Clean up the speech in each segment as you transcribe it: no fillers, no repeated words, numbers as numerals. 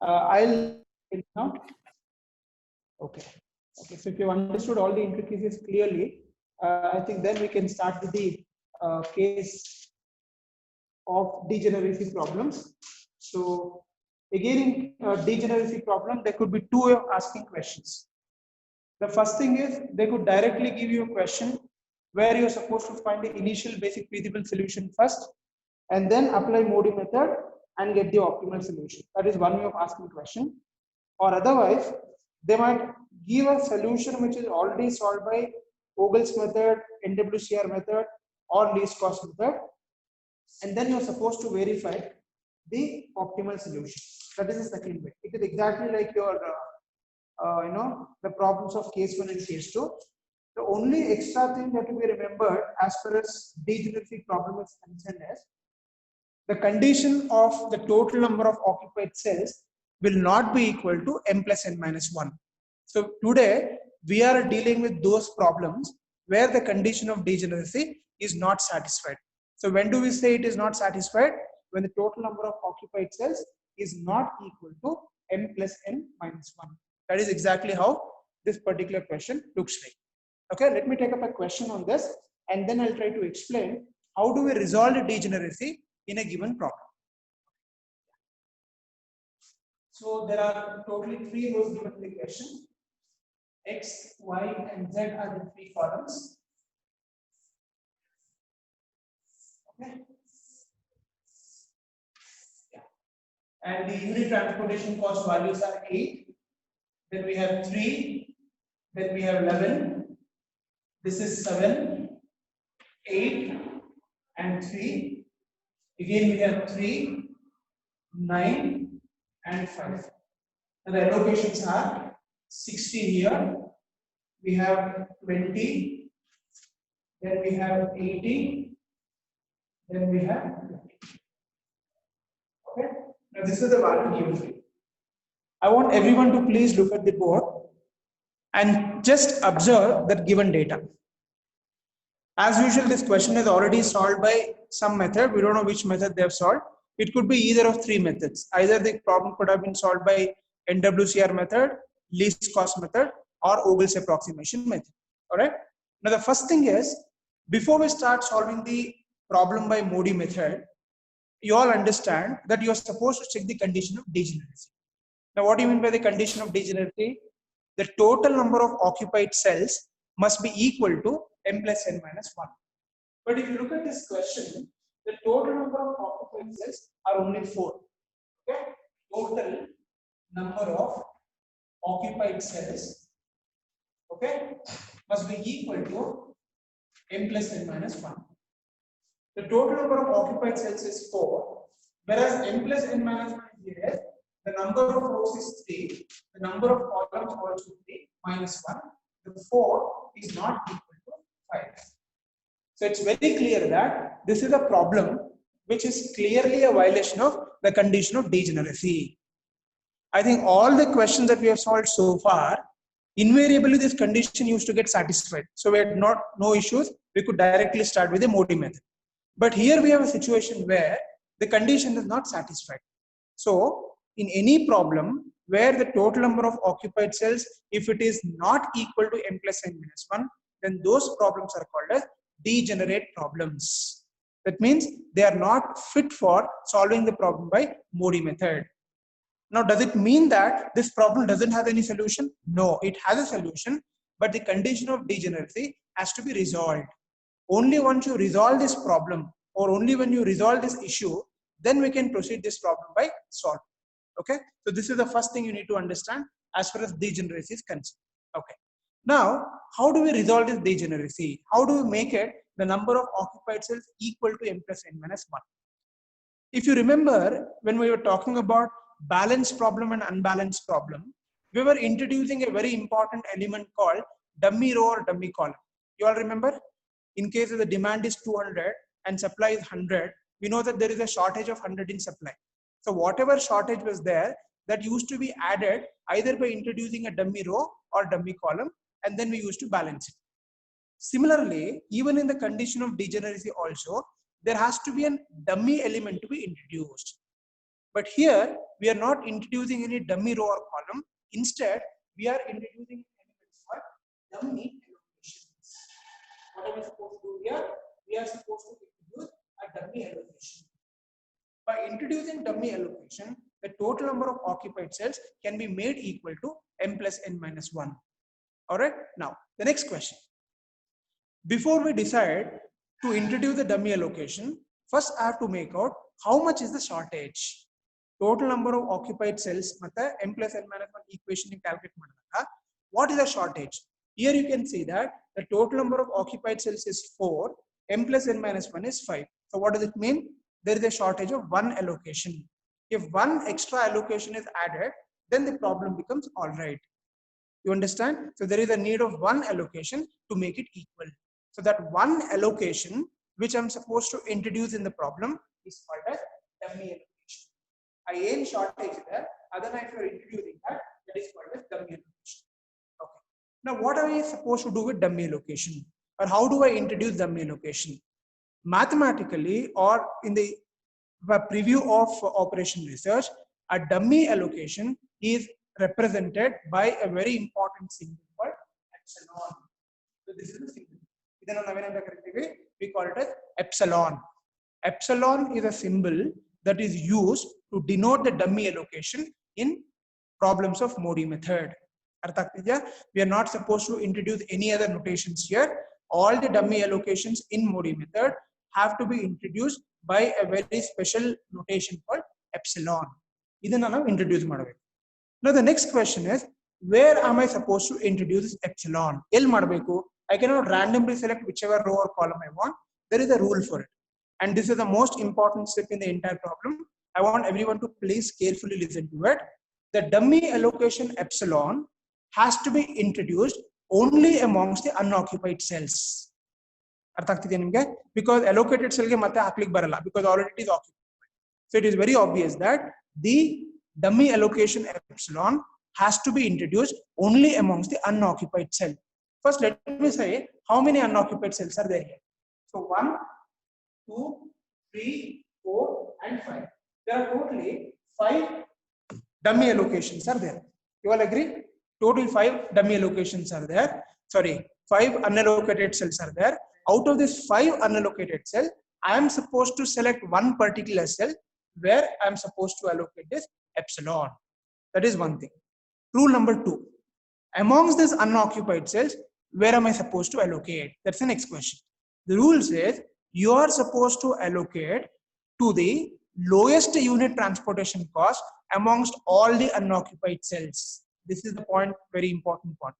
I'll now. Okay. Okay. So if you understood all the intricacies clearly, I think then we can start with the case of degeneracy problems. So again, in degeneracy problem, there could be two way of asking questions. The first thing is they could directly give you a question where you're supposed to find the initial basic feasible solution first and then apply Modi method and get the optimal solution. That is one way of asking question. Or otherwise, they might give a solution which is already solved by Vogel's method, NWCR method, or least cost method, and then you're supposed to verify the optimal solution. That is the second way. It is exactly like your the problems of case 1 and case 2. The only extra thing that to be remembered as far as degeneracy problem is concerned is the condition of the total number of occupied cells will not be equal to m plus n minus 1. So today we are dealing with those problems where the condition of degeneracy is not satisfied. So when do we say it is not satisfied? When the total number of occupied cells is not equal to m plus n minus 1. That is exactly how this particular question looks like. Okay, let me take up a question on this and then I'll try to explain how do we resolve the degeneracy in a given problem. So there are totally 3 rows given in the question. X, Y, and Z are the 3 columns. Okay. Yeah. And the unit transportation cost values are 8. Then we have 3. Then we have 11. This is 7, 8, and 3. Again we have 3, 9, and 5. And the allocations are 60 here. We have 20. Then we have 80. Then we have 20. Okay. Now this is the value given. I want everyone to please look at the board and just observe that given data. As usual, this question is already solved by some method. We don't know which method they have solved. It could be either of 3 methods. Either the problem could have been solved by NWCR method, least cost method, or Vogel's approximation method. All right. Now the first thing is, before we start solving the problem by Modi method, you all understand that you are supposed to check the condition of degeneracy. Now, what do you mean by the condition of degeneracy? The total number of occupied cells must be equal to m plus n minus 1. But if you look at this question, the total number of occupied cells are only 4. Okay? Total number of occupied cells, okay, must be equal to m plus n minus 1. The total number of occupied cells is 4, whereas m plus n minus 1 is here. The number of rows is 3, the number of columns also 3 minus 1. The 4 is not equal to 5. So it's very clear that this is a problem which is clearly a violation of the condition of degeneracy. I think all the questions that we have solved so far, invariably this condition used to get satisfied. So we had no issues. We could directly start with the Modi method. But here we have a situation where the condition is not satisfied. So in any problem where the total number of occupied cells, if it is not equal to m plus n minus 1, then those problems are called as degenerate problems. That means they are not fit for solving the problem by Modi method. Now, does it mean that this problem doesn't have any solution? No, it has a solution, but the condition of degeneracy has to be resolved. Only once you resolve this problem, or only when you resolve this issue, then we can proceed this problem by solving. Okay, so this is the first thing you need to understand as far as degeneracy is concerned. Okay, now how do we resolve this degeneracy? How do we make it the number of occupied cells equal to m plus n minus 1? If you remember, when we were talking about balanced problem and unbalanced problem, we were introducing a very important element called dummy row or dummy column. You all remember? In case of the demand is 200 and supply is 100, we know that there is a shortage of 100 in supply. So whatever shortage was there, that used to be added either by introducing a dummy row or dummy column, and then we used to balance it. Similarly, even in the condition of degeneracy also, there has to be a dummy element to be introduced. But here we are not introducing any dummy row or column. Instead, we are introducing elements for dummy allocations. What am I supposed to do here? We are supposed to introduce a dummy allocation. By introducing dummy allocation, the total number of occupied cells can be made equal to m plus n minus 1. All right. Now, the next question. Before we decide to introduce the dummy allocation, first I have to make out how much is the shortage. Total number of occupied cells matte m plus n minus 1 equation calculate madanaga. What is the shortage? Here you can see that the total number of occupied cells is 4, m plus n minus 1 is 5. So what does it mean? There is a shortage of one allocation. If one extra allocation is added, then the problem becomes all right. You understand? So there is a need of one allocation to make it equal. So that one allocation which I'm supposed to introduce in the problem is called as dummy allocation. I aim shortage there, otherwise if you are introducing that, that is called as dummy allocation. Okay. Now what are we supposed to do with dummy allocation? Or how do I introduce dummy allocation? Mathematically or in the preview of operation research, a dummy allocation is represented by a very important symbol called epsilon. So this is the symbol. We call it as epsilon. Epsilon is a symbol that is used to denote the dummy allocation in problems of Modi method. We are not supposed to introduce any other notations here. All the dummy allocations in Modi method have to be introduced by a very special notation called epsilon. Introduce. Now the next question is, where am I supposed to introduce this epsilon? I cannot randomly select whichever row or column I want. There is a rule for it. And this is the most important step in the entire problem. I want everyone to please carefully listen to it. The dummy allocation epsilon has to be introduced only amongst the unoccupied cells. Because allocated cell because already it is occupied. So it is very obvious that the dummy allocation epsilon has to be introduced only amongst the unoccupied cell. First, let me say how many unoccupied cells are there here. So 1, 2, 3, 4, and 5. There are totally 5 dummy allocations are there. You all agree? Total 5 dummy allocations are there. Sorry, 5 unallocated cells are there. Out of this 5 unallocated cells, I am supposed to select one particular cell where I am supposed to allocate this epsilon. That is one thing. Rule number 2. Amongst these unoccupied cells, where am I supposed to allocate? That's the next question. The rule says you are supposed to allocate to the lowest unit transportation cost amongst all the unoccupied cells. This is the point, very important point.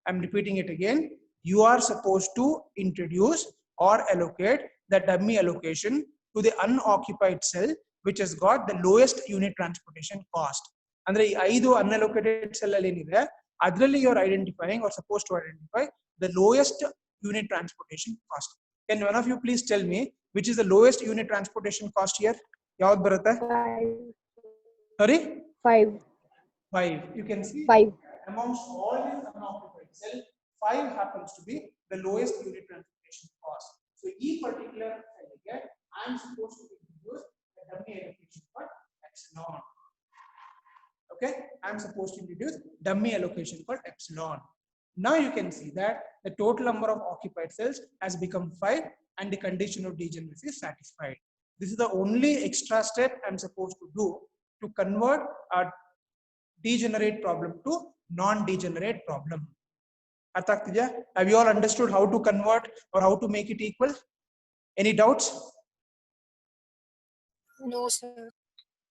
I'm repeating it again. You are supposed to introduce or allocate the dummy allocation to the unoccupied cell which has got the lowest unit transportation cost. And the 5 unallocated cell adrally you are identifying or supposed to identify the lowest unit transportation cost. Can one of you please tell me which is the lowest unit transportation cost here? 5. Sorry? 5. 5. You can see 5. Amongst all these unoccupied cells, 5 happens to be the lowest unit transportation cost. So each particular cell here, I am supposed to introduce the dummy allocation for epsilon. Okay, I am supposed to introduce dummy allocation for epsilon. Now you can see that the total number of occupied cells has become 5 and the condition of degeneracy is satisfied. This is the only extra step I am supposed to do to convert a degenerate problem to non-degenerate problem. Have you all understood how to convert or how to make it equal? Any doubts? No, sir.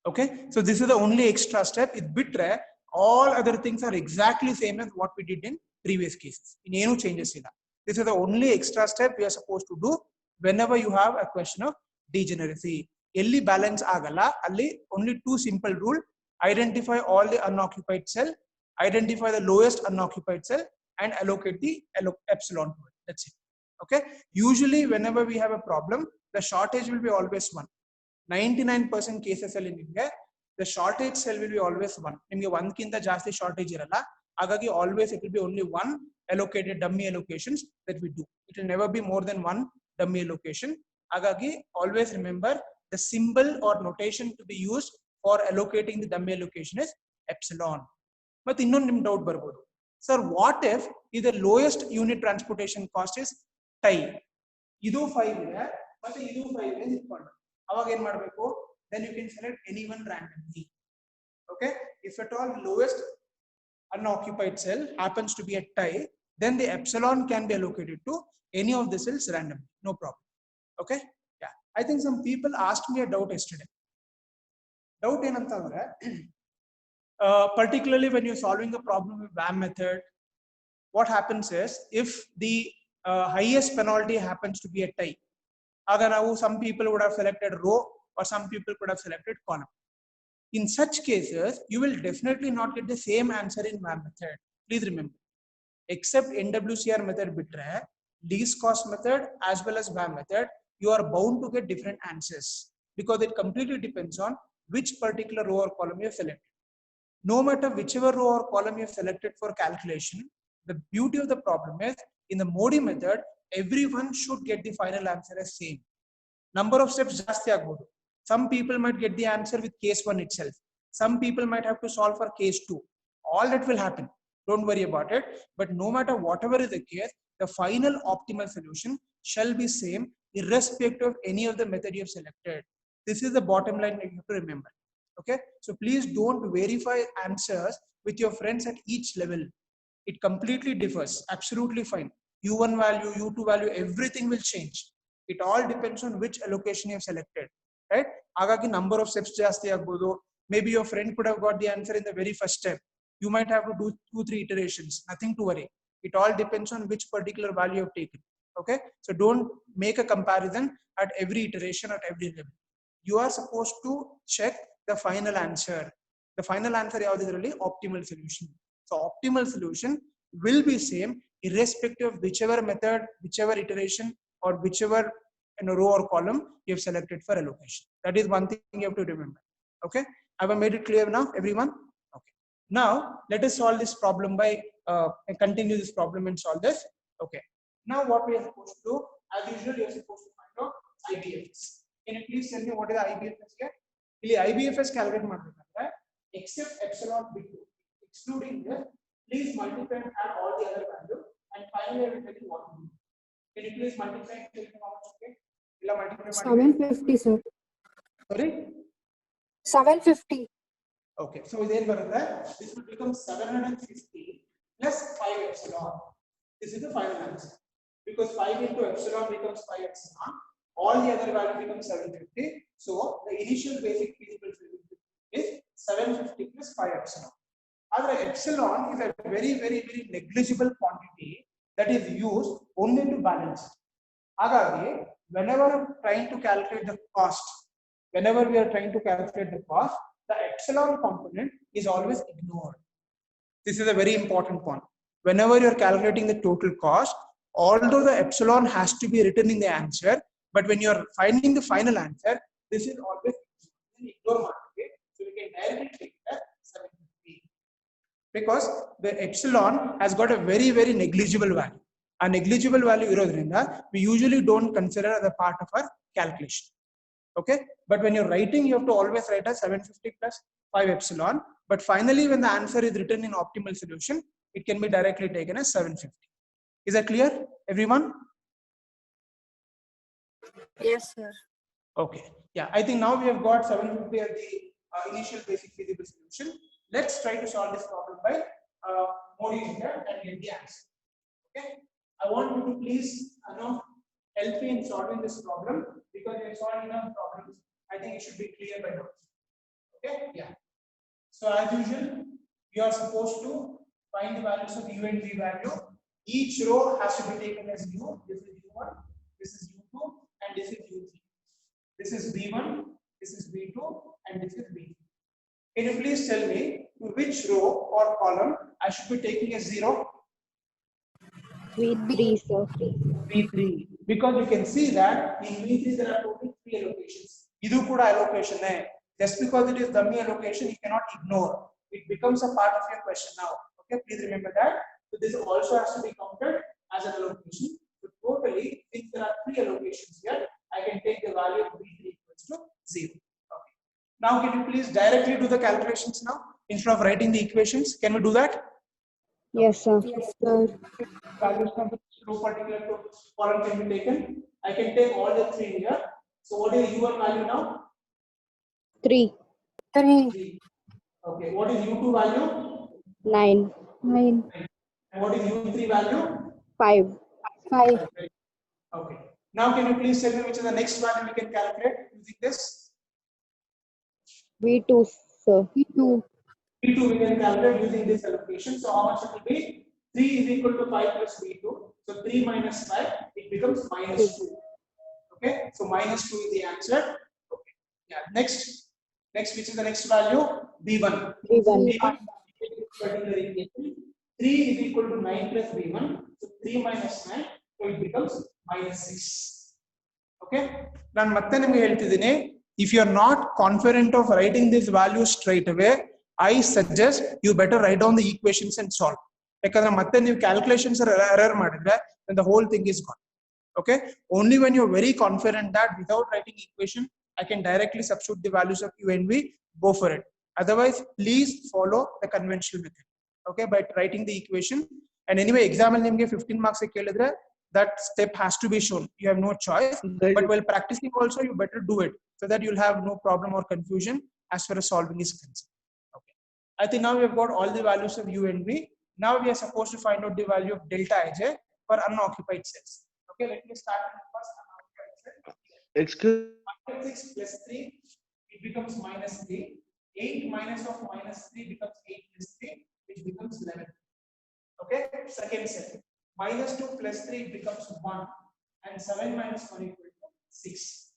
Okay, so this is the only extra step. It's bit rare. All other things are exactly same as what we did in previous cases. In any changes, this is the only extra step we are supposed to do whenever you have a question of degeneracy. Elli balance agala, alli only 2 simple rule. Identify all the unoccupied cell, identify the lowest unoccupied cell, and allocate the epsilon to it. That's it. Okay. Usually, whenever we have a problem, the shortage will be always 1. 99% cases in India, the shortage cell will be always 1. Nimge 1 kinta jaasti shortage iralla. Agagi always it will be only 1 allocated dummy allocations that we do. It will never be more than 1 dummy allocation. Agagi always remember the symbol or notation to be used for allocating the dummy allocation is epsilon. But ಇನ್ನೊಂದು ನಿಮ್ doubt ಬರ್ಬೋದು, sir what if ಇದು lowest unit transportation cost is tie, ಇದು 5 ಇದೆ ಮತ್ತೆ ಇದು 5 ಇದೆ ಇಟ್ಕೊಂಡು ಅವಾಗ ಏನ್ ಮಾಡಬೇಕು, then you can select anyone randomly. Okay, if at all lowest unoccupied cell happens to be a tie, then the epsilon can be allocated to any of the cells randomly, no problem. Okay, yeah, I think some people asked me a doubt yesterday. Doubt ಏನಂತಂದ್ರೆ particularly when you're solving a problem with BAM method, what happens is if the highest penalty happens to be a tie, agar now some people would have selected row or some people could have selected column. In such cases, you will definitely not get the same answer in BAM method. Please remember, except NWCR method bitre, least cost method as well as BAM method, you are bound to get different answers because it completely depends on which particular row or column you have selected. No matter whichever row or column you have selected for calculation, the beauty of the problem is in the Modi method, everyone should get the final answer as same. Number of steps ಜಾಸ್ತಿ ಆಗಬಹುದು. Some people might get the answer with case 1 itself. Some people might have to solve for case 2. All that will happen. Don't worry about it. But no matter whatever is the case, the final optimal solution shall be same irrespective of any of the method you have selected. This is the bottom line that you have to remember. Okay, so please don't verify answers with your friends at each level. It completely differs. Absolutely fine. U1 value, U2 value, everything will change. It all depends on which allocation you have selected, right? Agagi number of steps ಜಾಸ್ತಿ ಆಗಬಹುದು. Maybe your friend could have got the answer in the very first step. You might have to do 2-3 iterations. Nothing to worry. It all depends on which particular value you have taken. Okay, so don't make a comparison at every iteration at every level. You are supposed to check the final answer. The final answer yavudidralli optimal solution. So optimal solution will be same irrespective of whichever method, whichever iteration or whichever row or column you have selected for allocation. That is one thing you have to remember. Okay, have I made it clear now, everyone? Okay, now let us solve this problem by continue this problem and solve this. Okay, now what we are supposed to do, as usual you are supposed to find out IBFS. Can you please tell me what is the IBFS here? ಇಲ್ಲಿ IBFS calculate ಮಾಡಬೇಕಂದ್ರೆ except epsilon b2 excluding this, please multiply and add all the other value and finally I will tell you what to do. Can you please multiply and tell me how much? Okay, illa multiply 750 sir. Sorry, 750. okay, so iದೇನು ಬರುತ್ತೆ, this will become 750 plus 5 epsilon. This is the final answer because 5 into epsilon becomes 5 epsilon. All the other value becomes 750. So the initial basic feasible solution is 750 plus 5 epsilon. Other epsilon is a very negligible quantity that is used only to balance. Agagi, whenever trying to calculate the cost, whenever we are trying to calculate the cost, the epsilon component is always ignored. This is a very important point. Whenever you are calculating the total cost, although the epsilon has to be written in the answer, but when you are finding the final answer, this is always ignored. So we can directly take that 750 because the epsilon has got a very negligible value. A negligible value irodrinda we usually don't consider as a part of our calculation. Okay, but when you're writing, you have to always write as 750 plus 5 epsilon. But finally, when the answer is written in optimal solution, it can be directly taken as 750. Is that clear, everyone? Yes sir. Okay, yeah, I think now we have got 750 as the initial basic feasible solution. Let's try to solve this problem by Modi method and get the answer. Okay, I want you to please help me in solving this problem because we have solved enough problems. I think it should be clear by now. Okay, yeah. So as usual, you are supposed to find the values of u and v value. Each row has to be taken as u. This is u1, this is u2, and this is u3. This is v1, this is v2, and this is v3. Can you please tell me to which row or column I should be taking as 0? V3 sir. V3, because you can see that in V3 there are totally 3 allocations. Idu kuda allocation hai. Just because it is dummy allocation, you cannot ignore. It becomes a part of your question now. Okay, please remember that. So this also has to be counted as an allocation. So totally, since there are 3 allocations here, I can take the value of V3 equals to 0. Okay. Now, can you please directly do the calculations now instead of writing the equations? Can we do that? Yes, sir. Yes, sir. Values from this row particular column can be taken. I can take all the three here. So, what is U1 value now? 3. 3. 3. Okay. What is U2 value? 9. 9. And what is U3 value? 5. 5. Okay. Now, can you please tell me which is the next value we can calculate using this? V2, sir. V2. V2 we can calculate using this allocation. So, how much it will be? 3 is equal to 5 plus V2. So, 3 minus 5, it becomes minus 2. Okay. So, minus 2 is the answer. Okay. Yeah. Next, which is the next value? V1. V1. V1 particular equation. 3 is equal to 9 plus V1. So, 3 minus 9. So, it becomes minus 6. Okay. Now, if you are not confident of writing this value straight away, I suggest you better write down the equations and solve. Because calculations are error, then the whole thing is gone. Okay. Only when you're very confident that without writing equation, I can directly substitute the values of U and V, go for it. Otherwise, please follow the conventional method. Okay, by writing the equation. And anyway, exam 15 marks, that step has to be shown. You have no choice. But while practicing also, you better do it so that you'll have no problem or confusion as far as solving is concerned. Okay. I think now we have got all the values of U and V. Now we are supposed to find out the value of delta Ij for unoccupied cells. Okay, let me start with the first unoccupied cell. Excuse. Minus 6 plus 3, it becomes minus 3. 8 minus of minus 3 becomes 8 plus 3, which becomes 11. Okay, second cell. Minus 2 plus 3 becomes 1. And 7 minus 1 equal to 6.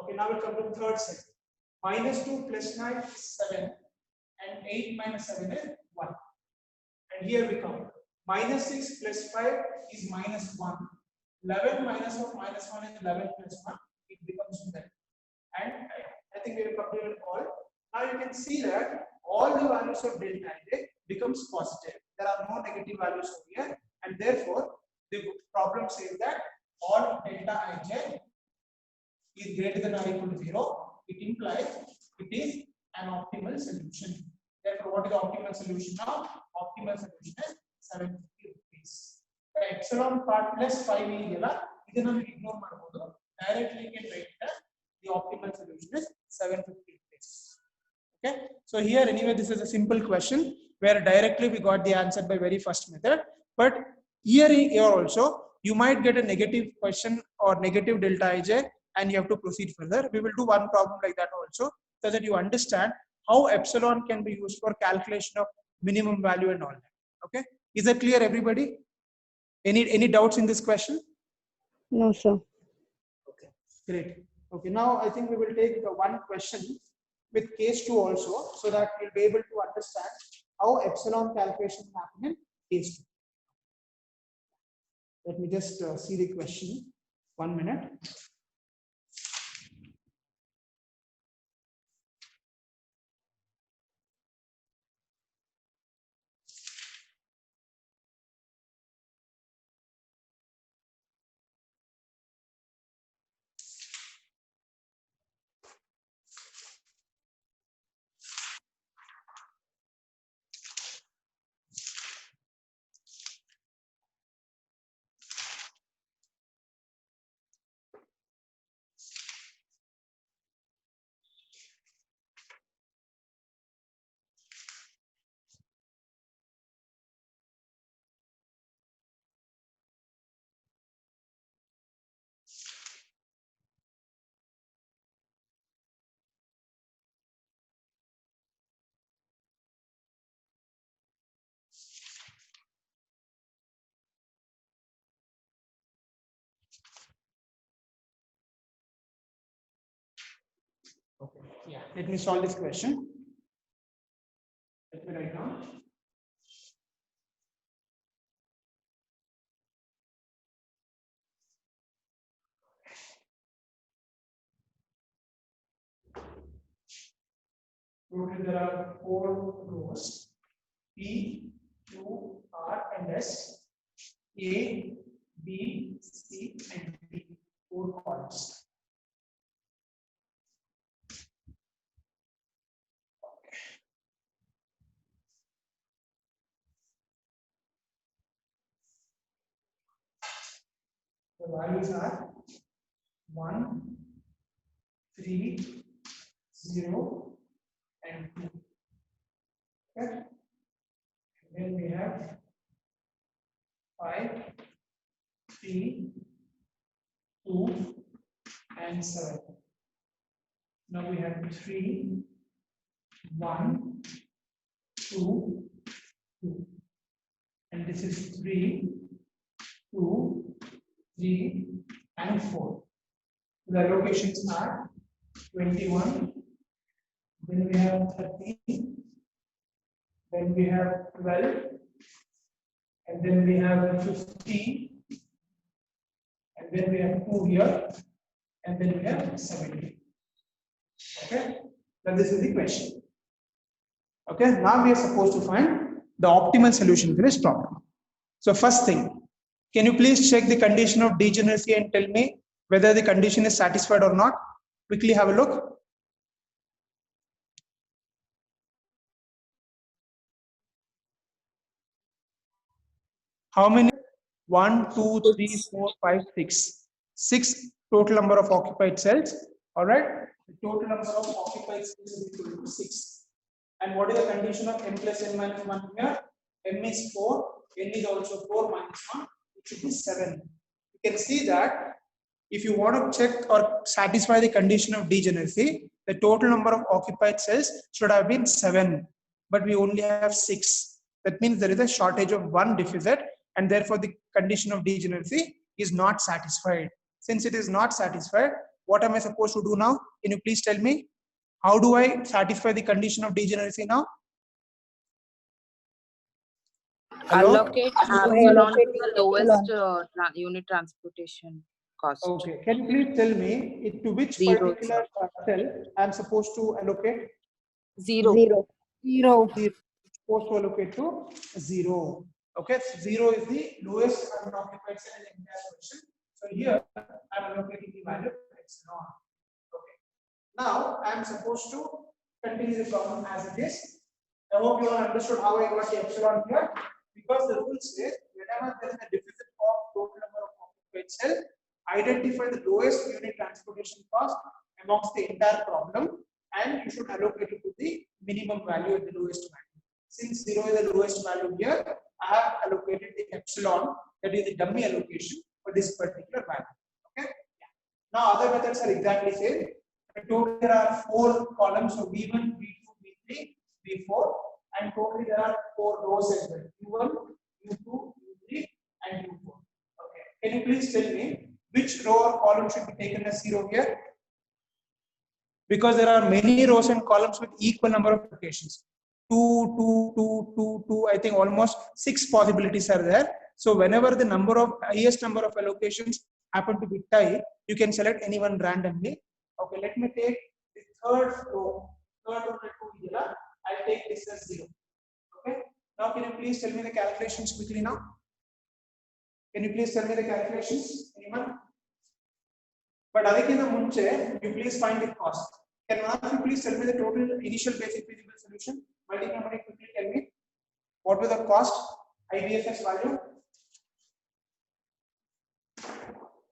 Okay, now we'll come to third cell. Minus 2 plus 9 is 7. And 8 minus 7 is 1. And here we come. Minus 6 plus 5 is minus 1. 11 minus of minus 1 is 11 plus 1. It becomes 12. And I think we have completed all. Now you can see that all the values of delta Ij becomes positive. There are no negative values over here. And therefore, the problem says that all delta Ij is greater than or equal to 0. It implies it is an optimal solution. Therefore, what is the optimal solution now? Optimal solution is 750 rupees. The epsilon part plus 5 is ignore marbodu. Directly you can write that the optimal solution is 750 rupees. Okay. So here anyway, this is a simple question where directly we got the answer by very first method. But here also you might get a negative question or negative delta Ij and you have to proceed further. We will do one problem like that also so that you understand how epsilon can be used for calculation of minimum value and all that. Okay. Is that clear, everybody? Any doubts in this question? No, sir. Okay, great. Okay, now I think we will take one question with case 2 also so that we'll be able to understand how epsilon calculation happen in case 2. Let me just see the question. 1 minute. Okay, yeah, let me solve this question. Let me write down. Total there are 4 rows: P, Q, R, and S. A, B, C, and D. 4 columns. The values are 1, 3, 0, and 2. Okay. And then we have 5, 3, 2, and 7. Now we have 3, 1, 2, 2. And this is 3, 2, 3, and 4. The allocations are 21, then we have 13, then we have 12, and then we have 15, and then we have 2 here, and then we have 17. Okay, now this is the question. Okay, now we are supposed to find the optimal solution for this problem. So first thing, can you please check the condition of degeneracy and tell me whether the condition is satisfied or not? Quickly have a look. How many? 1, 2, 3, 4, 5, 6. 6 total number of occupied cells. All right. The total number of occupied cells is equal to 6. And what is the condition of m plus n minus 1 here? M is 4, n is also 4 minus 1. It should be 7. You can see that if you want to check or satisfy the condition of degeneracy, the total number of occupied cells should have been 7, but we only have 6. That means there is a shortage of one deficit, and therefore the condition of degeneracy is not satisfied. Since it is not satisfied, what am I supposed to do now? Can you please tell me? How do I satisfy the condition of degeneracy now? Hello? Allocate epsilon to the lowest unit transportation cost. Okay, can you please tell me to which Zero, particular cell I'm supposed to allocate? Zero. Zero. Zero. Supposed to allocate to 0. Okay, so 0 is the lowest unoccupied cell in the entire question. So here I'm allocating the value of epsilon. Okay, now I'm supposed to continue the problem as it is. I hope you all understood how I got the epsilon here, because the rule says whenever there is a deficit of total number of occupied cell, identify the lowest unit transportation cost amongst the entire problem, and you should allocate it to the minimum value at the lowest value. Since 0 is the lowest value here, I have allocated the epsilon, that is the dummy allocation for this particular value. Okay. Now other methods are exactly same. Totally there are 4 columns, so V1, V2, V3, V4, and totally there are 4 rows as well. U1, U2, U3, and U4. Okay. Can you please tell me which row or column should be taken as 0 here? Because there are many rows and columns with equal number of locations. 2, 2, 2, 2, 2. I think almost 6 possibilities are there. So whenever the highest number of allocations happen to be tie, you can select anyone randomly. Okay, let me take the third row. I'll take this as 0. Okay. Now can you please tell me the calculations quickly now? Can you please tell me the calculations? Anyone? But adikina munche, you please find the cost. Can one of you please tell me the total initial basic feasible solution? Multi-number, quickly tell me. What was the cost? IBFS value?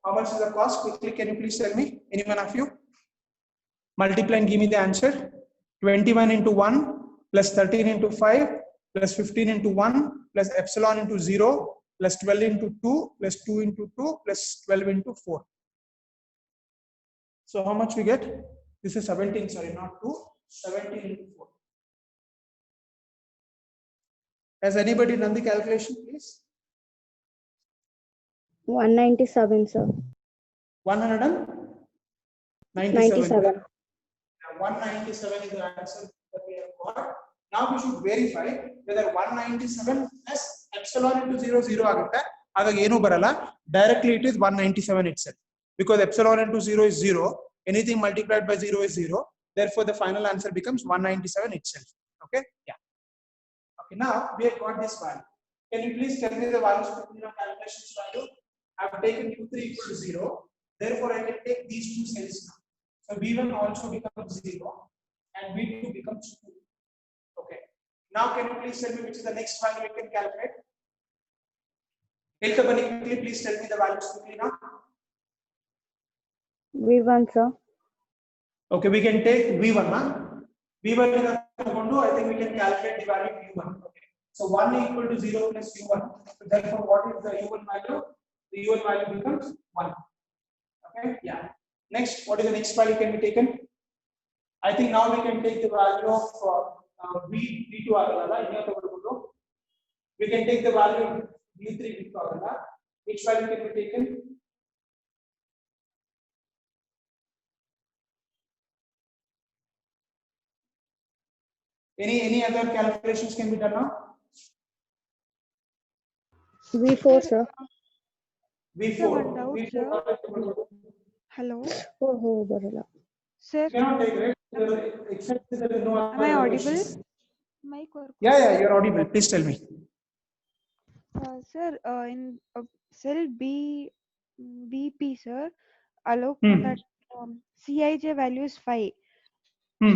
How much is the cost? Quickly, can you please tell me? Any one of you? Multiply and give me the answer. 21 into 1 plus 13 into 5 plus 15 into 1 plus epsilon into 0 plus 12 into 2 plus 2 into 2 plus 12 into 4. So how much we get? This is 17, sorry, not 2, 17 into 4. Has anybody done the calculation, please? 197, sir. 197. 197 is the answer that we have got. Now we should verify whether 197 plus epsilon into 0 0 agutta. Directly it is 197 itself. Because epsilon into 0 is 0. Anything multiplied by 0 is 0. Therefore, the final answer becomes 197 itself. Okay? Yeah. Okay, now we have got this value. Can you please tell me the values of calculations value? I have taken U3 equal to 0. Therefore, I can take these two cells now. So V1 also becomes 0 and V2 becomes 2. Okay. Now can you please tell me which is the next value I can calculate? Quickly, please tell me the values quickly now. V1, sir. Okay, we can take V1. Huh? V1 is I think we can calculate the value of U1. Okay. So 1 equal to 0 plus U1. So therefore, what is the U1 value? The U1 value becomes 1. Okay, yeah. Next, what is the next value can be taken? I think now we can take the value of V2 agala. We can take the value of V3 V2 agala. Which value can be taken? Any other calculations can be done now? V4, sir. V4. one doubt, V4. Hello, Oh, barala. sir. You cannot take it except that there is no other Am I audible? questions. Mic work. Yeah, you're audible. Please tell me. Sir, in cell BP, sir, allow that Cij value is 5.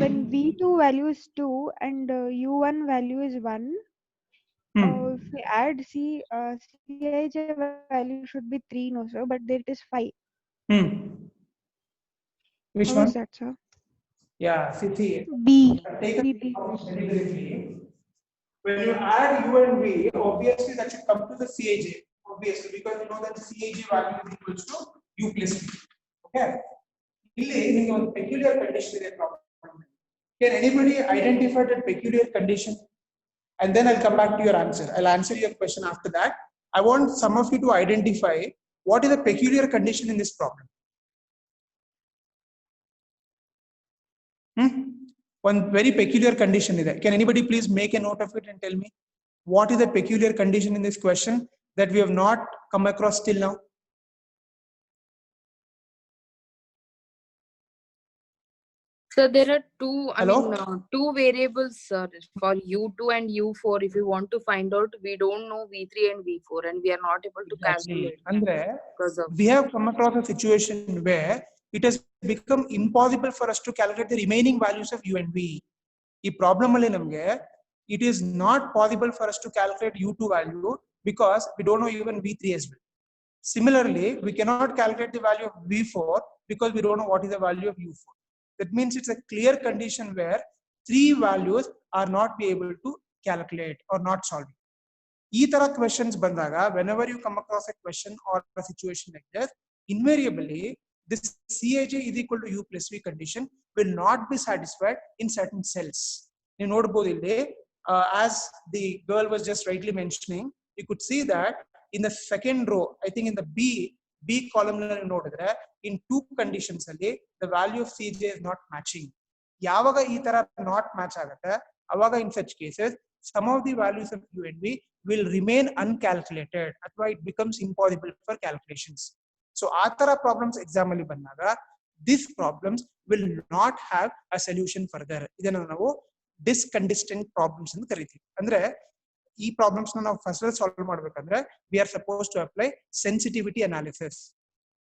When V2 value is 2 and U1 value is 1, if we add Cij value should be 3, no, sir, but there it is 5. Which How one? is that, sir? Yeah, see, B. take BP. very briefly. When you add U and V, obviously that should come to the Cij. Obviously, because you know that Cij value is equal to U plus V. Okay. ಇಲ್ಲಿ ಒಂದು peculiar condition ಇದೆ problem. Can anybody identify that peculiar condition? And then I'll come back to your answer. I'll answer your question after that. I want some of you to identify what is the peculiar condition in this problem. One very peculiar condition is there. Can anybody please make a note of it and tell me what is the peculiar condition in this question that we have not come across till now? So there are two, Hello? two variables for U2 and U4. If you want to find out, we don't know V3 and V4, and we are not able to calculate. Andre, Because of we have come across a situation where it has become impossible for us to calculate the remaining values of U and V. This problem it is not possible for us to calculate U2 value because we don't know even V3 as well. Similarly, we cannot calculate the value of V4 because we don't know what is the value of U4. That means it's a clear condition where 3 values are not be able to calculate or not solve. These questions bandaga, whenever you come across a question or a situation like this, invariably this Cij is equal to U plus V condition will not be satisfied in certain cells. You note as the girl was just rightly mentioning, you could see that in the second row, I think in the B column, in 2 conditions, the value of Cj is not matching. Yavaga itara not match agata, avaga in such cases, some of the values of U and V will remain uncalculated. That's why it becomes impossible for calculations. So, atara problems example bannaga, these problems will not have a solution further. Idana navu disconsistent problems anu karithivi. Andre ee problems na ನಾವು first solve ಮಾಡಬೇಕಂದ್ರೆ we are supposed to apply sensitivity analysis.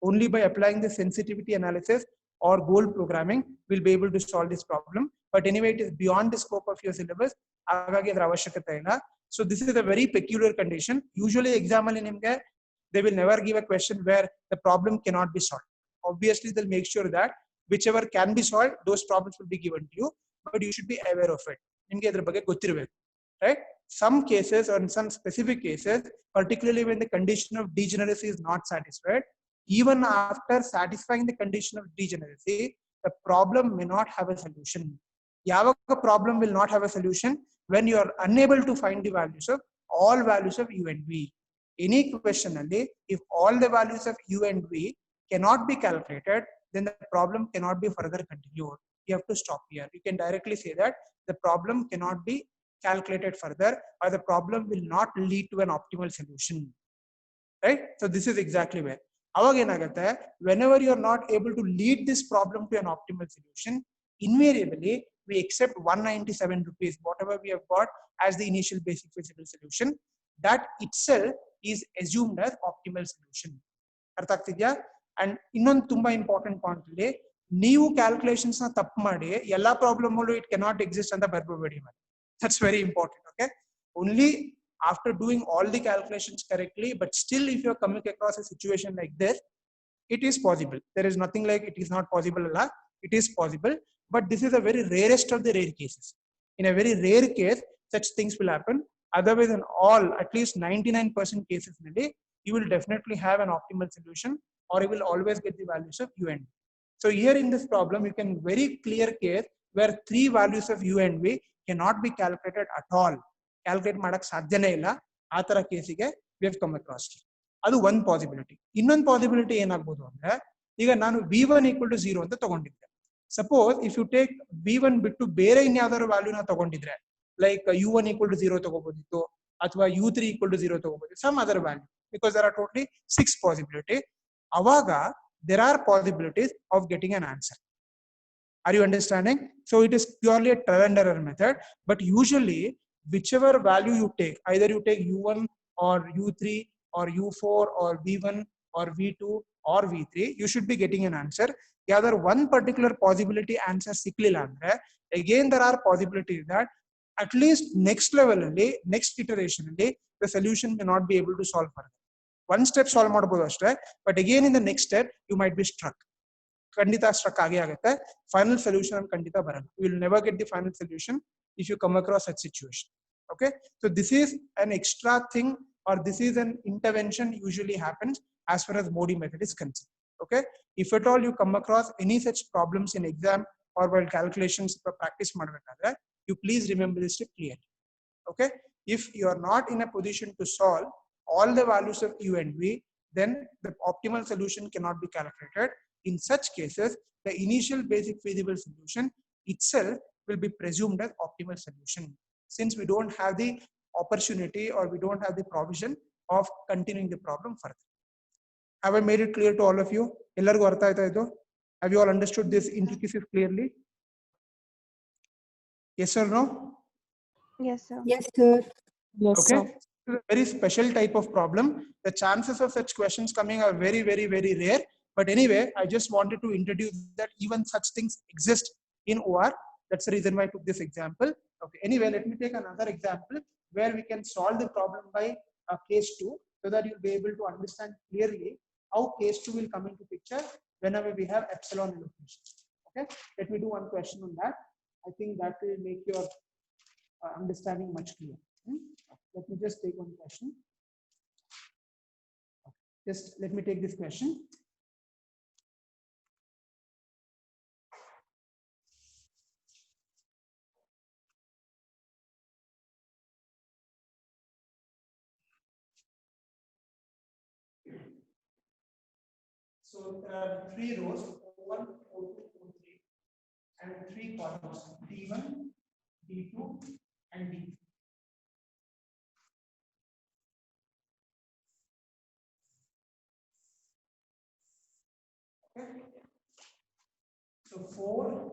Only by applying the sensitivity analysis or goal programming will be able to solve this problem. But anyway, it is beyond the scope of your syllabus. So this is a very peculiar condition. Usually exam alli nimge they will never give a question where the problem cannot be solved. Obviously they'll make sure that whichever can be solved, those problems will be given to you, but you should be aware of it. Nimge adra ಬಗ್ಗೆ ಗೊತ್ತಿರಬೇಕು, right? Some cases or in some specific cases, particularly when the condition of degeneracy is not satisfied, even after satisfying the condition of degeneracy, the problem may not have a solution. Yavaga problem will not have a solution when you are unable to find the values of all values of U and V. Any question, if all the values of U and V cannot be calculated, then the problem cannot be further continued. You have to stop here. You can directly say that the problem cannot be calculated further, or the problem will not lead to an optimal solution. Right? So this is exactly where. Whenever you are not able to lead this problem to an optimal solution, invariably we accept 197 rupees, whatever we have got as the initial basic physical solution. That itself is assumed as optimal solution. And ಇನ್ನೊಂದು ತುಂಬಾ important point ಇಲ್ಲಿ, ನೀವು calculations na ತಪ್ಪು ಮಾಡಿ ಎಲ್ಲಾ problem ಅಲ್ಲೂ it cannot exist ಅಂತ ಬರ್ಬೇಡಿ. That's very important. Okay, only after doing all the calculations correctly, but still if you're coming across a situation like this, it is possible. There is nothing like it is not possible. It is possible, but this is a very rarest of the rare cases. In a very rare case, such things will happen. Otherwise, in all, at least 99% cases, you will definitely have an optimal solution, or you will always get the values of u and v. So here in this problem, you can very clear case where 3 values of u and v cannot be calculated at all. Calculate madak sadhyane illa. ಆ ತರ ಕೇಸಿಗೆ we have come across. ಅದು ಒಂದು possibility. ಇನ್ನೊಂದು possibility ಏನಾಗಬಹುದು ಅಂದ್ರೆ, ಈಗ ನಾನು v1 equal to 0 ಅಂತ ತಗೊಂಡಿದ್ದೆ. Suppose if you take v1 ಬಿಟ್ಟು ಬೇರೆ ಇನ್ಯಾವುದಾದ್ರು ವ್ಯಾಲ್ಯೂನ ತಗೊಂಡಿದ್ರೆ, ಲೈಕ್ u1 equal to 0 ತಗೋಬಹುದಿತ್ತು, ಅಥವಾ u3 equal to 0 ತಗೋಬಹುದು, some other value, because there are totally 6 possibility. ಅವಾಗ there are possibilities of getting an answer. Are you understanding? So it is purely a trial and error method, but usually whichever value you take, either you take u1 or u3 or u4 or v1 or v2 or v3, you should be getting an answer. Either one particular possibility answer siklilla andre, again there are possibilities that at least next level alli, next iteration alli, the solution may not be able to solve further. One step solve ಮಾಡಬಹುದು ಅಷ್ಟೇ, but again in the next step you might be struck. ಖಂಡಿತ struck ಆಗೇ ಆಗುತ್ತೆ. Final solution ಖಂಡಿತ ಬರಲ್ಲ. You will never get the final solution if you come across such situation. Okay, so this is an extra thing, or this is an intervention usually happens as far as Modi method is concerned. Okay, if at all you come across any such problems in exam or while calculations practice ಮಾಡಬೇಕಾದ್ರೆ, you please remember this tip clearly. Okay, if you are not in a position to solve all the values of u and v, then the optimal solution cannot be calculated. In such cases, the initial basic feasible solution itself will be presumed as optimal solution, since we don't have the opportunity or we don't have the provision of continuing the problem further. Have I made it clear to all of you? Ellargu artha aita idu? Have you all understood this intricacies clearly? Yes or no? Yes, sir. Yes, sir. Yes, Okay. sir. This is a very special type of problem. The chances of such questions coming are very, very, very rare. But anyway, I just wanted to introduce that even such things exist in OR. That's the reason why I took this example. Okay. Anyway, let me take another example where we can solve the problem by case 2, so that you'll be able to understand clearly how case 2 will come into picture whenever we have epsilon allocation. Okay. Let me do one question on that. I think that will make your understanding much clearer. Let me just take one question. Just let me take this question. So there are 3 rows, O1, O2, O3, and 3 columns, D1, D2, and D3. Okay. So 4,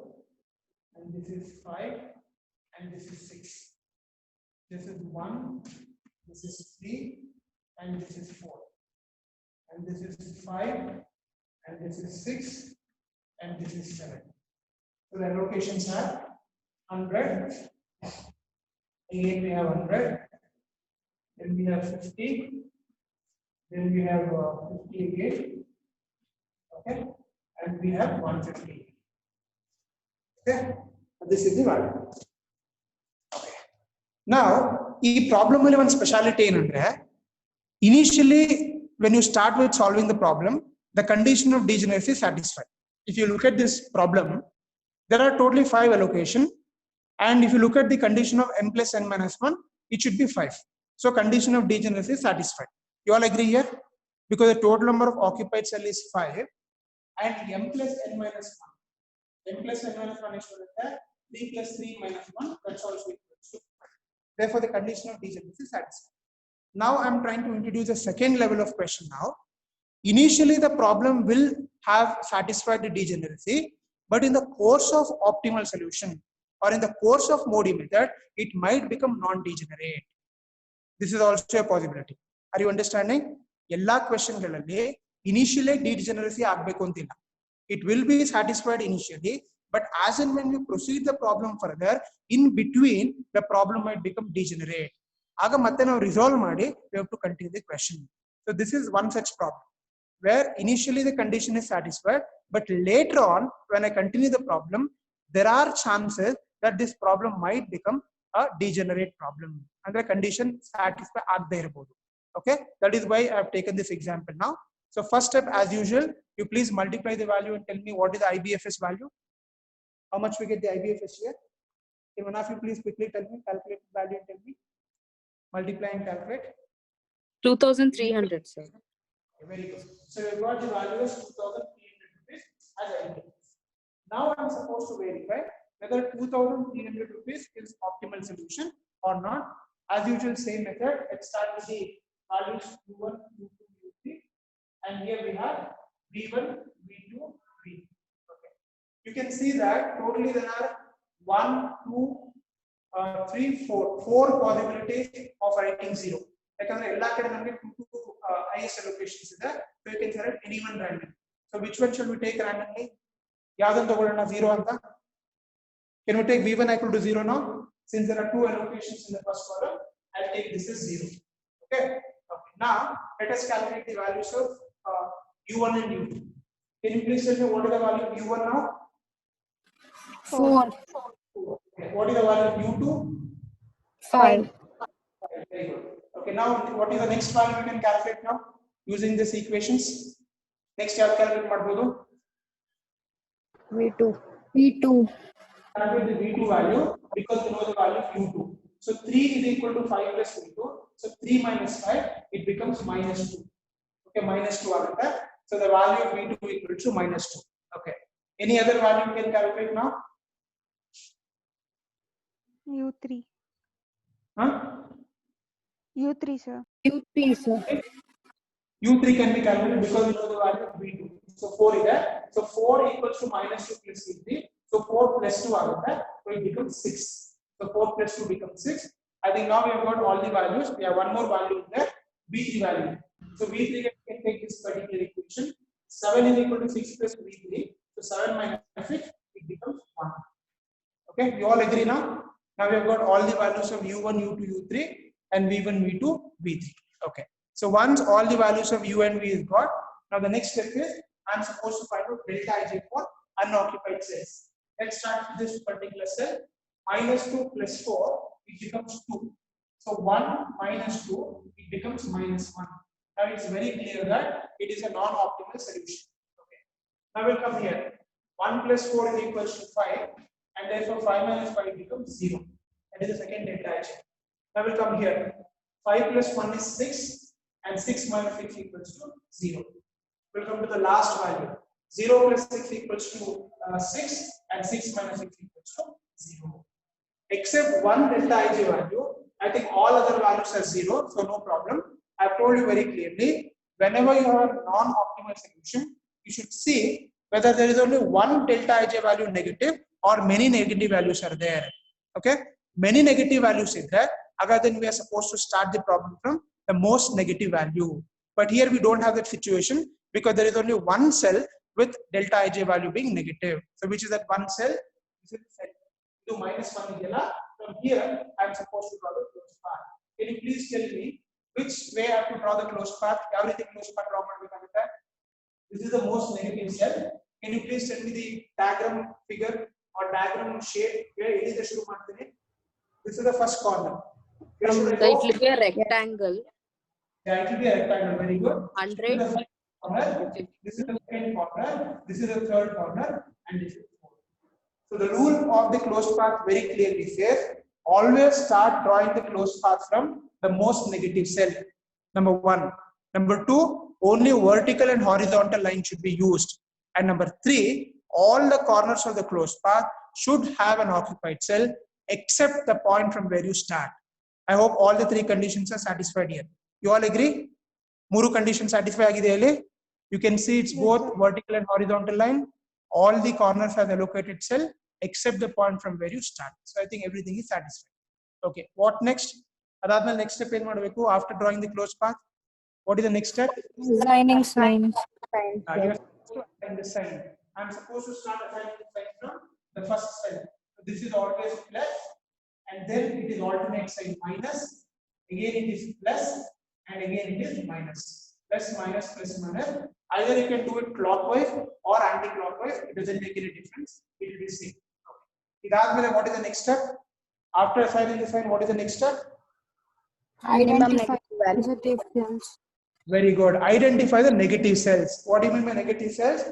and this is 5, and this is 6. This is 1, this is 3, and this is 4. And this is 5, and this is 6, and this is 7. So the allocations are 100. Again we have 100. Then we have 50. Then we have 50 again. Okay, and we have 150. Okay, this is the value. Okay. Now, this problem will one speciality in initially when you start with solving the problem, the condition of degeneracy is satisfied. If you look at this problem, there are totally 5 allocation, and if you look at the condition of m plus n minus 1, it should be 5. So condition of degeneracy is satisfied. You all agree here? Because the total number of occupied cell is 5, and m plus n minus 1. M plus n minus 1 is 3 plus 3 minus 1. That's also equals to 5. Therefore, the condition of degeneracy is satisfied. Now, I am trying to introduce a second level of question now. Initially, the problem will have satisfied the degeneracy, but in the course of optimal solution or in the course of Modi method, it might become non-degenerate. This is also a possibility. Are you understanding? Ella question galalli initially degeneracy agbeku antilla. It will be satisfied initially, but as and when you proceed the problem further, in between the problem might become degenerate. Aga matte ನಾವು resolve ಮಾಡಿ we have to continue the question. So this is one such problem. where initially the condition is satisfied, but later on, when I continue the problem, there are chances that this problem might become a degenerate problem. And the condition satisfied agde irbodu. Okay, that is why I have taken this example now. So first step, as usual, you please multiply the value and tell me what is the IBFS value. How much we get the IBFS here? Can one of you please quickly tell me, calculate the value and tell me. Multiply and calculate. 2,300, sir. Very good. So we got the value as 2,300 rupees as IBFS. Now I'm supposed to verify whether 2,300 rupees is optimal solution or not. As usual, same method. Let's start with the values U1, U2, U3, and here we have V1, V2, V3. Okay. You can see that totally there are 1, 2, 3, 4. 4 possibilities of writing 0. Like highest allocations is there, so you can select anyone randomly. So which one should we take randomly? Yadan tagolana 0 anta. Can we take V1 equal to 0 now? Since there are 2 allocations in the first column, I'll take this as 0. Okay. Okay. Now let us calculate the values of U1 and U2. Can you please tell me what is the value of U1 now? 4. Okay. What is the value of U2? 5. Very good. Okay, now what is the next value we can calculate now using these equations? Next, you have calculate Madhudu. V2. V2. Calculate the V2 value because we know the value of U2. So 3 is equal to 5 plus V2. So 3 minus 5, it becomes minus 2. Okay, minus 2 agutte. So the value of V2 equal to minus 2. Okay. Any other value you can calculate now? U3. Huh? U3, sir. U3, sir. U3 can be calculated because we know the value of V2. So 4 is there. So 4 equals to minus 2 plus V3. So 4 plus 2 agutte. So it becomes 6. So 4 plus 2 becomes 6. I think now we have got all the values. We have one more value in there, V3 value. So V3 can take this particular equation. 7 is equal to 6 plus V3. So 7 minus 6, it becomes 1. Okay, you all agree now? Now we have got all the values of U1, U2, U3 and V1, V2, V3. Okay. So once all the values of U and V is got, now the next step is I'm supposed to find out delta Ij for unoccupied cells. Let's start with this particular cell. Minus 2 plus 4, it becomes 2. So 1 minus 2, it becomes minus 1. Now it's very clear that it is a non-optimal solution. Okay. Now we'll come here. 1 plus 4 is equals to 5, and therefore 5 minus 5 becomes 0. That is the second delta Ij. Now we'll come here. 5 plus 1 is 6, and 6 minus 6 equals to 0. We'll come to the last value. 0 plus 6 equals to 6, and 6 minus 6 equals to 0. Except one delta Ij value, I think all other values are 0, so no problem. I've told you very clearly, whenever you have a non-optimal solution, you should see whether there is only one delta Ij value negative or many negative values are there. Okay, many negative values is there. Then we are supposed to start the problem from the most negative value. But here we don't have that situation because there is only one cell with delta Ij value being negative. So which is that one cell? This is cell. To minus 1 is from here I am supposed to draw the closed path. Can you please tell me which way I have to draw the closed path? Everything closed path draw ಮಾಡಬೇಕಾಗುತ್ತೆ. This is the most negative cell. Can you please tell me the diagram figure or diagram shape where it is the ಶುರು ಮಾಡ್ತೀನಿ? This is the first corner. Where should I go? It will be a rectangle. Yeah, it will be a rectangle. Very good. 100. This is the second corner. This is the third corner, and this is the fourth. So the rule of the closed path very clearly says always start drawing the closed path from the most negative cell. Number 1. Number 2, only vertical and horizontal line should be used. And number 3, all the corners of the closed path should have an occupied cell except the point from where you start. I hope all the 3 conditions are satisfied here. You all agree? Muru conditions satisfy agideyalli? You can see it's both vertical and horizontal line. All the corners have allocated cell except the point from where you start. So I think everything is satisfied. Okay, what next? Adadmele next step ಏನು ಮಾಡಬೇಕು after drawing the closed path? What is the next step? Assigning signs. You are supposed to assign the sign. I'm supposed to start assigning the sign from the first sign. So this is always plus, and then it is alternate sign minus. Again it is plus, and again it is minus. Plus minus plus minus. Either you can do it clockwise or anti-clockwise. It doesn't make any difference. It will be same. What is the next step? After assigning the sign, what is the next step? Identify positive cells. Very good. Identify the negative cells. What do you mean by negative cells?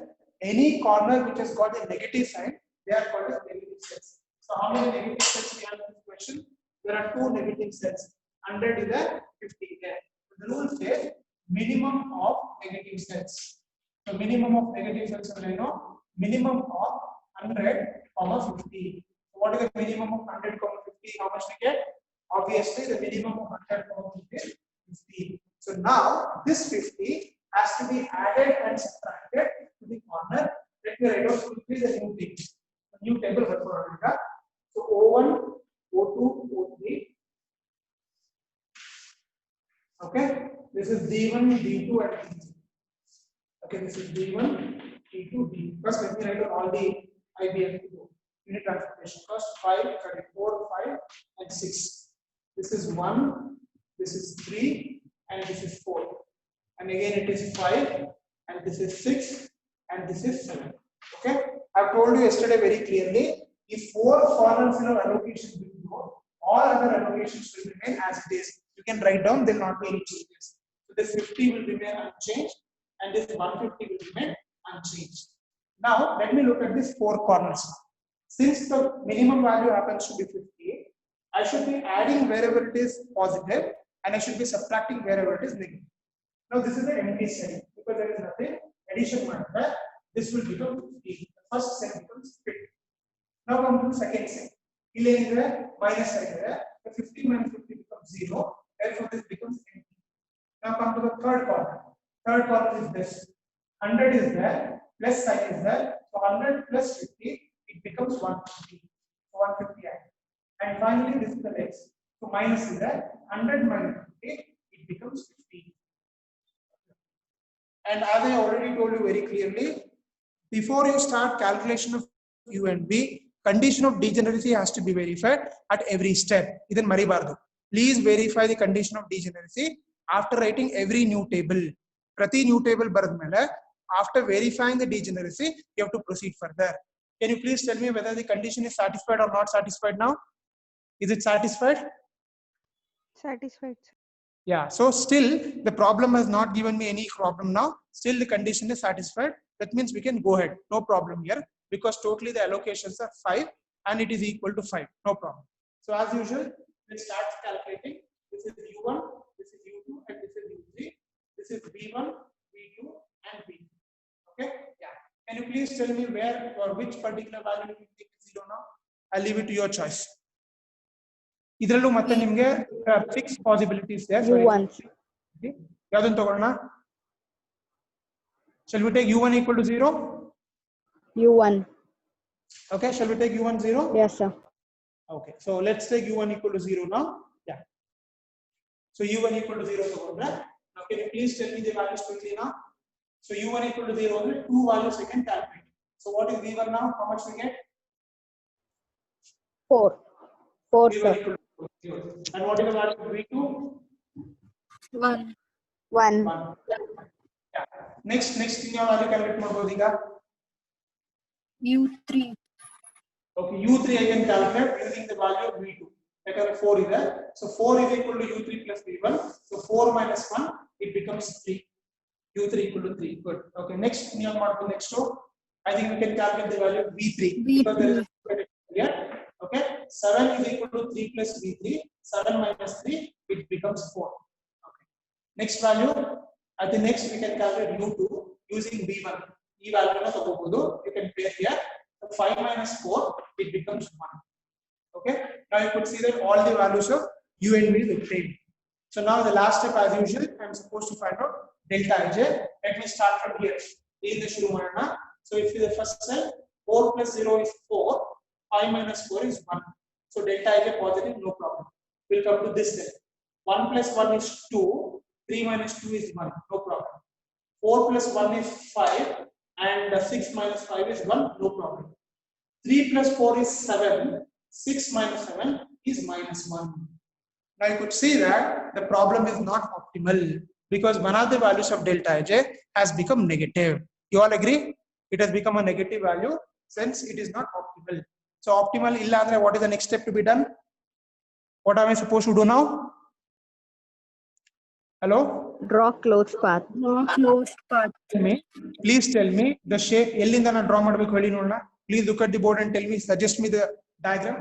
Any corner which has got a negative sign, they are called as negative cells. So how many negative cells we have in this question? There are 2 negative cells. 100 is there, 50 there. So the rule says minimum of negative cells. So minimum of negative cells is minimum of 100, 50. So what is the minimum of 100, 50? How much we get? Obviously, the minimum of 100, 50 is 50. So now this 50 has to be added and subtracted to the corner. Let me write out quickly the new thing. The new table. So O1, O2, O3. Okay, this is D1, D2, and D3. Okay, this is D1, D2, D. First, let me write down all the IBM to do. Unit transformation. First 5, 4, 5, and 6. This is 1, this is 3, and this is 4. And again it is 5, and this is 6, and this is 7. Okay, I have told you yesterday very clearly, if 4 corners in our allocation will go, all other allocations will remain as it is. You can write down, there will not be any changes. So this 50 will remain unchanged, and this 150 will remain unchanged. Now let me look at these 4 corners. Since the minimum value happens to be 50, I should be adding wherever it is positive, and I should be subtracting wherever it is negative. Now this is an empty cell because there is nothing. Addition matter. This will become 50. The first cell becomes 50. Now come to the second cell. Minus side there. The 50 minus 50 becomes 0. Therefore this becomes empty. Now come to the third corner. Third corner is this. 100 is there. Plus sign is there. So 100 plus 50, it becomes 150. So 150 added. And finally this is the next. So minus is there. 100 minus 50, it becomes 50. And as I already told you very clearly, before you start calculation of U and B, condition of degeneracy has to be verified at every step. Idan maribardu. Please verify the condition of degeneracy after writing every new table. Prati new table baradmela, after verifying the degeneracy, you have to proceed further. Can you please tell me whether the condition is satisfied or not satisfied now? Is it satisfied? Satisfied. Yeah, so still the problem has not given me any problem now. Still the condition is satisfied. That means we can go ahead. No problem here because totally the allocations are 5 and it is equal to 5. No problem. So as usual, let's start calculating. This is U1, this is U2, and this is U3. This is V1, V2, and V3. Okay? Yeah. Can you please tell me where or which particular value you take 0 now? I'll leave it to your choice. ಇದರಲ್ಲೂ ಮತ್ತೆ ನಿಮಗೆ 6 possibilities there. U1. ಯಾವ್ದನ್ನು ತಗೊಳ್ಳೋಣ? Shall we take U1 equal to 0? U1. Okay, shall we take U1 0? Yes, sir. Okay, so let's take U1 equal to 0 now. Yeah. So U1 equal to 0 ತಗೊಂಡ್ರೆ. Now can you please tell me the values quickly now? So U1 equal to 0 ಅಂದ್ರೆ 2 values we can calculate. So what is V1 now? How much we get? 4. 4, V1 sir. equal to 0. And what is the value of V2? 1. 1. Yeah. Next thing ಯಾವ value calculate ಮಾಡಬಹುದು ಈಗ? U3. Okay, U3 I can calculate using the value of V2. Like 4 is there. So 4 is equal to U3 plus V1. So 4 minus 1, it becomes 3. U3 equal to 3. Good. Okay, next next row. I think we can calculate the value of V3. Because there is here. Okay, 7 is equal to 3 plus V3. 7 minus 3, it becomes 4. Okay. Next value, at the next we can calculate U2 using V1. E value na tagobodu. You can pair here. So 5 minus 4, it becomes 1. Okay. Now you could see that all the values of U and V is the same. So now the last step, as usual, I am supposed to find out delta ij. Let me start from here. So if the first cell 4 plus 0 is 4, 5 minus 4 is 1. So delta ij positive, no problem. We'll come to this cell. 1 plus 1 is 2. 3 minus 2 is 1. No problem. 4 plus 1 is 5. And 6 minus 5 is 1. No problem. 3 plus 4 is 7. 6 minus 7 is minus 1. Now you could see that the problem is not optimal because one of the values of delta ij has become negative. You all agree? It has become a negative value since it is not optimal. So optimal illa andre, what is the next step to be done? What am I supposed to do now? Hello? Draw closed path. Draw closed path. Please tell me the shape. Ellinda na draw madbeku heli nodna. Please look at the board and tell me, suggest me the diagram.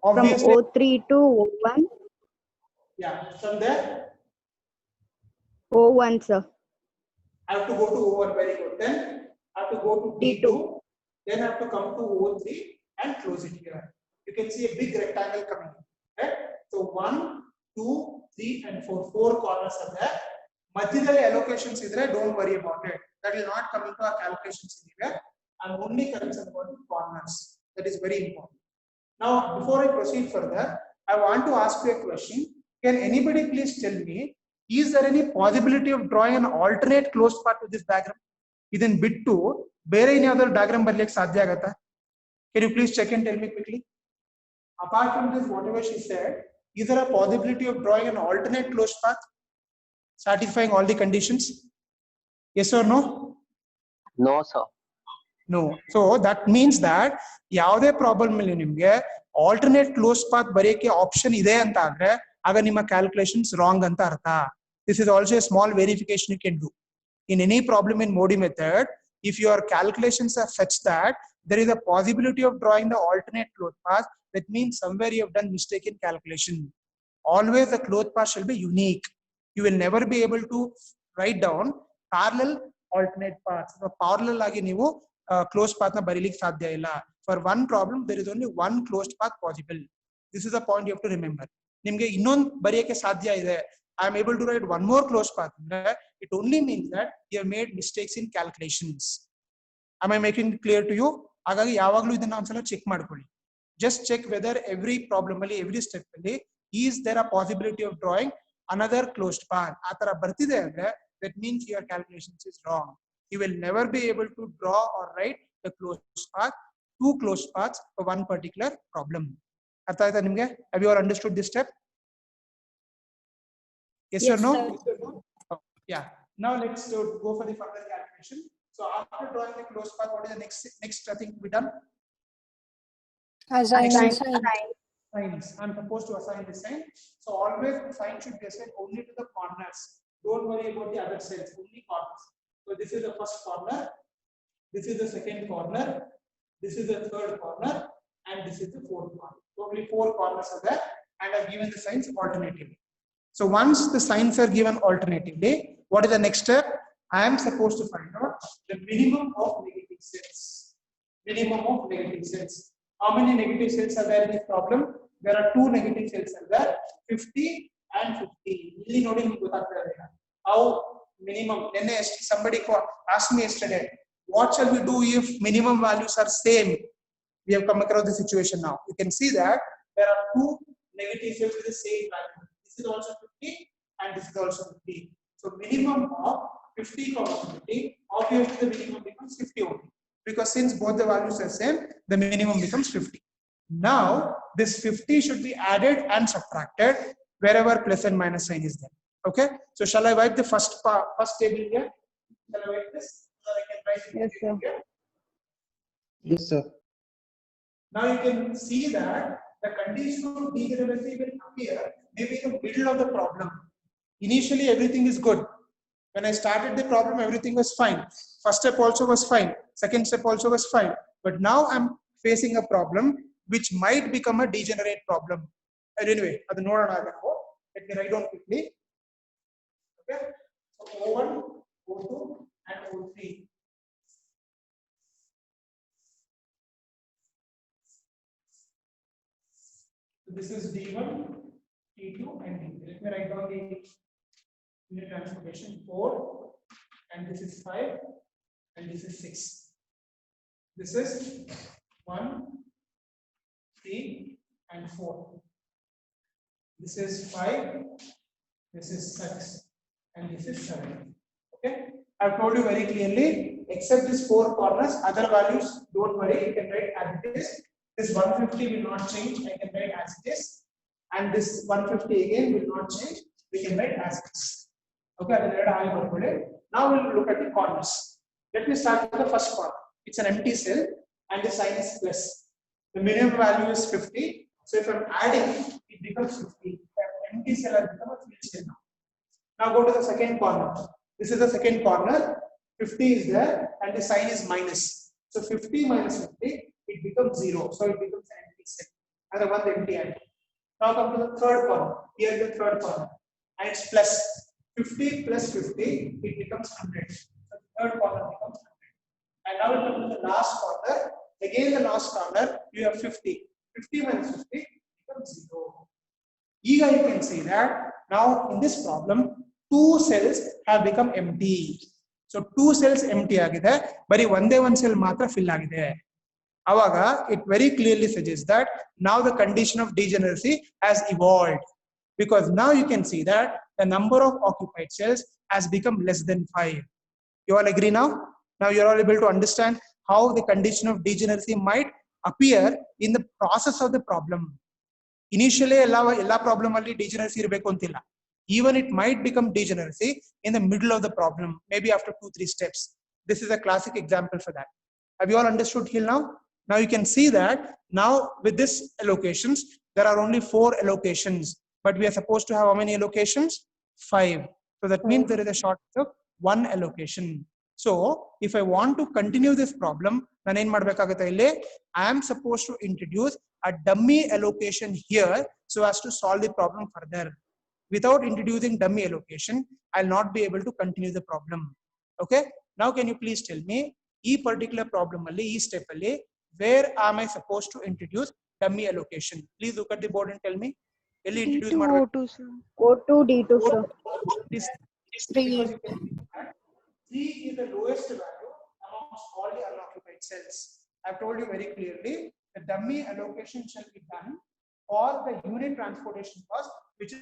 From Obviously, O3 to O1. yeah, from there O1, sir. I have to go to O1, very good. Then I have to go to D2, then I have to come to O3 and close it here. You can see a big rectangle coming in, right? So 1, 2, 3 and 4, 4 corners are there. Madhyadalli allocations idre, don't worry about it. That will not come into our calculations anywhere. I'm only concerned about the corners. That is very important. Now, before I proceed further, I want to ask you a question. Can anybody please tell me, is there any possibility of drawing an alternate closed path to this diagram? Idin bittu bere inyavudaru diagram barliyake sadhya agata? Can you please check and tell me quickly? Apart from this, whatever she said, is there a possibility of drawing an alternate closed path satisfying all the conditions? Yes or no? No, sir. No. So that means that ಯಾವುದೇ problem ಇಲ್ಲಿ ನಿಮಗೆ alternate close path ಬರೆಯಕ್ಕೆ option ಇದೆ ಅಂತ ಆದ್ರೆ ಆಗ ನಿಮ್ಮ calculations wrong ಅಂತ ಅರ್ಥ. This is also a small verification you can do. In any problem in Modi method, if your calculations are such that there is a possibility of drawing the alternate closed path, that means somewhere you have done mistake in calculation. Always the closed path shall be unique. You will never be able to write down parallel alternate paths. So parallel agi ನೀವು closed path na ಬರೀಲಿಕ್ಕೆ ಸಾಧ್ಯ ಇಲ್ಲ. For one problem there is only one closed path possible. This is a point you have to remember. ನಿಮಗೆ ಇನ್ನೊಂದು ಬರೆಯಕ್ಕೆ ಸಾಧ್ಯ ಇದೆ, I am able to write one more closed path. It only means that you have made mistakes in calculations. Am I making it clear to you? ಹಾಗಾಗಿ ಯಾವಾಗಲೂ ಇದನ್ನ ಒಂದ್ಸಲ check ಮಾಡ್ಕೊಳ್ಳಿ. Just check whether every problem ಅಲ್ಲಿ every step ಅಲ್ಲಿ is there a possibility of drawing another closed path. ಆ ತರ ಬರ್ತಿದೆ ಅಂದ್ರೆ that means your calculations is wrong. You will never be able to draw or write the closed path, two closed paths for one particular problem. ಅರ್ಥ ಆಯ್ತಾ ನಿಮ್ಗೆ? Have you all understood this step? Yes or no? Oh, yeah. Now let's go for the further calculation. So after drawing the closed path, what is the next thing to be done? Assign Signs. I'm supposed to assign the sign. So always the sign should be assigned only to the corners. Don't worry about the other sides, only corners. So this is the first corner, this is the second corner, this is the third corner, and this is the fourth corner. Totally 4 corners are there, and I've given the signs alternatively. So once the signs are given alternatively, what is the next step? I am supposed to find out the minimum of negative sets. Minimum of negative sets. How many negative sets are there in this problem? There are 2 negative sets are there, 50 and 50. Illi nodi niಮಗೆ ಗೊತ್ತಾಗ್ತಾ ಇದೆ. How minimum? Somebody asked me yesterday, what shall we do if minimum values are same? We have come across the situation now. You can see that there are 2 negative sets with the same value. This is also 50 and this is also 50. So minimum of 50 comma 50, obviously the minimum becomes 50 only. Because since both the values are same, the minimum becomes 50. Now this 50 should be added and subtracted wherever plus and minus sign is there. Okay? So shall I wipe the first table here? Shall I wipe this? So I can write it. Yes, sir. Here. Yes, sir. Now you can see that the condition of degeneracy will appear maybe in the middle of the problem. Initially everything is good. When I started the problem, everything was fine. First step also was fine. Second step also was fine. But now I'm facing a problem which might become a degenerate problem. Anyway, let me write down quickly. Okay. So O1, O2, and O3. So this is D1, T2, and D3. Let me write down the unit transportation 4, and this is 5, and this is 6. This is 1, 3, and 4. This is 5, this is 6, and this is 7. Okay, I've told you very clearly, except these 4 corners, other values, don't worry, you can write as it is. This 150 will not change, I can write as it is, and this 150 again will not change. we can write as this. Okay, now we'll look at the corners. Let me start with the first corner. It's an empty cell and the sign is plus. The minimum value is 50. So if I'm adding, it becomes 50. Empty cell has become a filled cell now. Now go to the second corner. This is the second corner. 50 is there and the sign is minus. So 50 minus 50, it becomes 0. So it becomes an empty cell. And the one empty empty. Now come to the third corner. Here is the third corner. And it's plus. 50 plus 50, it becomes 100. So the third corner becomes 100. And now we come to the last corner. Again, the last corner, you have 50. 50 minus 50 becomes 0. Here you can see that now in this problem, 2 cells have become empty. So 2 cells empty agide, bari one cell matra fill agide. Avaga, it very clearly suggests that now the condition of degeneracy has evolved. Because now you can see that the number of occupied cells has become less than 5. You all agree now? Now you are all able to understand how the condition of degeneracy might appear in the process of the problem. Initially, ella problem alli degeneracy irbeku antilla. Even it might become degeneracy in the middle of the problem, maybe after 2-3 steps. This is a classic example for that. Have you all understood till now? Now you can see that now with this allocations, there are only 4 allocations, but we are supposed to have how many allocations? 5. So that means there is a shortage of 1 allocation. So if I want to continue this problem, I am supposed to introduce a dummy allocation here so as to solve the problem further. Without introducing dummy allocation, I'll not be able to continue the problem. Okay. Now can you please tell me, this particular problem, this step, where am I supposed to introduce dummy allocation? Please look at the board and tell me. D2 O2, sir. O2 D2 sir. This 3. because you can see that 3 is the lowest value amongst all the unoccupied cells. I've told you very clearly the dummy allocation shall be done for the unit transportation cost, which is